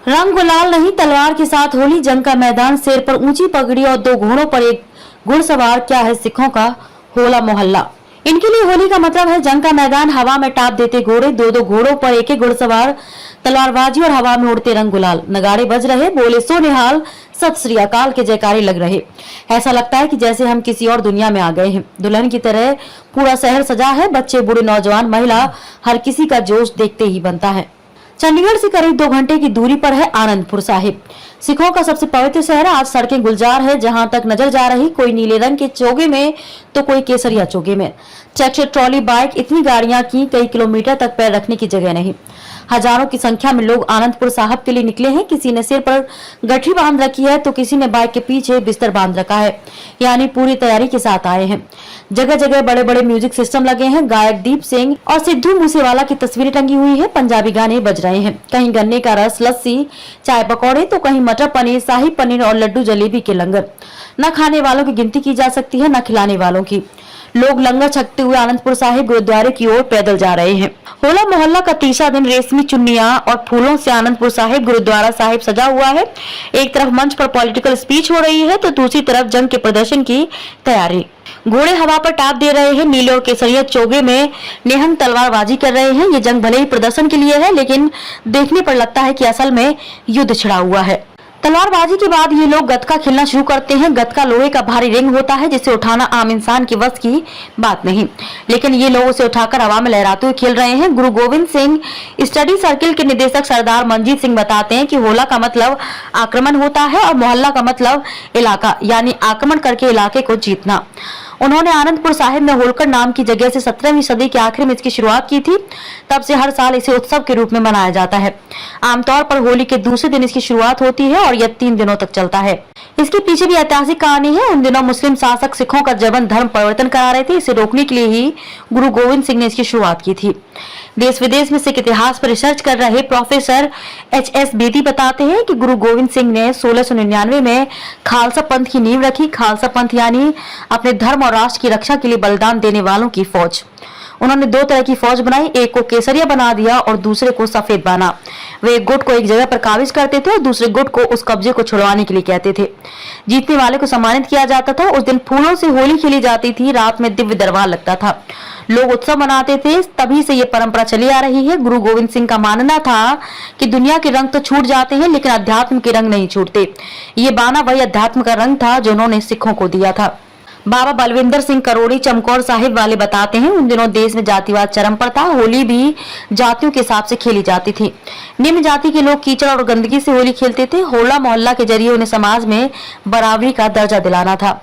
रंग गुलाल नहीं तलवार के साथ होली, जंग का मैदान, सिर पर ऊंची पगड़ी और दो घोड़ों पर एक घुड़सवार, क्या है सिखों का होला मोहल्ला। इनके लिए होली का मतलब है जंग का मैदान, हवा में टाप देते घोड़े, दो दो घोड़ों पर एक एक घुड़सवार, तलवारबाजी और हवा में उड़ते रंग गुलाल। नगाड़े बज रहे, बोले सो निहाल, सत श्री अकाल के जयकारे लग रहे। ऐसा लगता है कि जैसे हम किसी और दुनिया में आ गए हैं। दुल्हन की तरह पूरा शहर सजा है, बच्चे बूढ़े नौजवान महिला, हर किसी का जोश देखते ही बनता है। चंडीगढ़ से करीब 2 घंटे की दूरी पर है आनंदपुर साहिब, सिखों का सबसे पवित्र शहर। आज सड़कें गुलजार है, जहां तक नजर जा रही, कोई नीले रंग के चोगे में तो कोई केसरिया चोगे में। ट्रैक्टर, ट्रॉली, बाइक, इतनी गाड़ियां की कई किलोमीटर तक पैर रखने की जगह नहीं। हजारों की संख्या में लोग आनंदपुर साहिब के लिए निकले हैं। किसी ने सिर पर गठरी बांध रखी है तो किसी ने बाइक के पीछे बिस्तर बांध रखा है, यानी पूरी तैयारी के साथ आए हैं। जगह जगह बड़े बड़े म्यूजिक सिस्टम लगे हैं। गायक दीप सिंह और सिद्धू मूसेवाला की तस्वीरें टंगी हुई है। पंजाबी गाने बज रहे हैं। कहीं गन्ने का रस, लस्सी, चाय पकौड़े तो कहीं मटर पनीर, शाही पनीर और लड्डू जलेबी के लंगर। न खाने वालों की गिनती की जा सकती है, न खिलाने वालों की। लोग लंगर छकते हुए आनंदपुर साहिब गुरुद्वारे की ओर पैदल जा रहे हैं। होला मोहल्ला का तीसरा दिन रेशमी चुन्नियां और फूलों से आनंदपुर साहिब गुरुद्वारा साहिब सजा हुआ है। एक तरफ मंच पर पॉलिटिकल स्पीच हो रही है तो दूसरी तरफ जंग के प्रदर्शन की तैयारी। घोड़े हवा पर टाप दे रहे हैं, नीले और केसरिया चोगे में निहंग तलवारबाजी कर रहे हैं। ये जंग भले ही प्रदर्शन के लिए है, लेकिन देखने पर लगता है कि असल में युद्ध छिड़ा हुआ है। तलवारबाजी के बाद ये लोग गतका खेलना शुरू करते हैं। गतका लोहे का भारी रिंग होता है जिसे उठाना आम इंसान की वश की बात नहीं, लेकिन ये लोग उसे उठाकर हवा में लहराते हुए खेल रहे हैं। गुरु गोविंद सिंह स्टडी सर्किल के निदेशक सरदार मंजीत सिंह बताते हैं कि होला का मतलब आक्रमण होता है और मोहल्ला का मतलब इलाका, यानी आक्रमण करके इलाके को जीतना। उन्होंने आनंदपुर साहिब में होलकर नाम की जगह से 17वीं सदी के आखिर में इसकी शुरुआत की थी। तब से हर साल इसे उत्सव के रूप में मनाया जाता है। आमतौर पर होली के दूसरे दिन इसकी शुरुआत होती है और यह 3 दिनों तक चलता है। इसके पीछे भी ऐतिहासिक कहानी है। उन दिनों मुस्लिम शासक सिखों का जबरन धर्म परिवर्तन करा रहे थे। इसे रोकने के लिए ही गुरु गोविंद सिंह ने इसकी शुरुआत की थी। देश विदेश में सिख इतिहास पर रिसर्च कर रहे प्रोफेसर HS बेदी बताते हैं कि गुरु गोविंद सिंह ने 1699 में खालसा पंथ की नींव रखी। खालसा पंथ यानी अपने धर्म और राष्ट्र की रक्षा के लिए बलिदान देने वालों की फौज। उन्होंने 2 तरह की फौज बनाई, एक को केसरिया बना दिया और दूसरे को सफेद बाना। वे एक गुट को एक जगह पर काबिज करते थे और दूसरे गुट को उस कब्जे को छुड़वाने के लिए कहते थे। जीतने वाले को सम्मानित किया जाता था। उस दिन फूलों से होली खेली जाती थी। रात में दिव्य दरबार लगता था, लोग उत्सव मनाते थे। तभी से ये परंपरा चली आ रही है। गुरु गोविंद सिंह का मानना था कि दुनिया के रंग तो छूट जाते हैं, लेकिन अध्यात्म के रंग नहीं छूटते। ये बाना वही अध्यात्म का रंग था जो उन्होंने सिखों को दिया था। बाबा बलविंदर सिंह करोड़ी चमकौर साहिब वाले बताते हैं, उन दिनों देश में जातिवाद चरम पर था। होली भी जातियों के हिसाब से खेली जाती थी। निम्न जाति के लोग कीचड़ और गंदगी से होली खेलते थे। होला मोहल्ला के जरिए उन्हें समाज में बराबरी का दर्जा दिलाना था।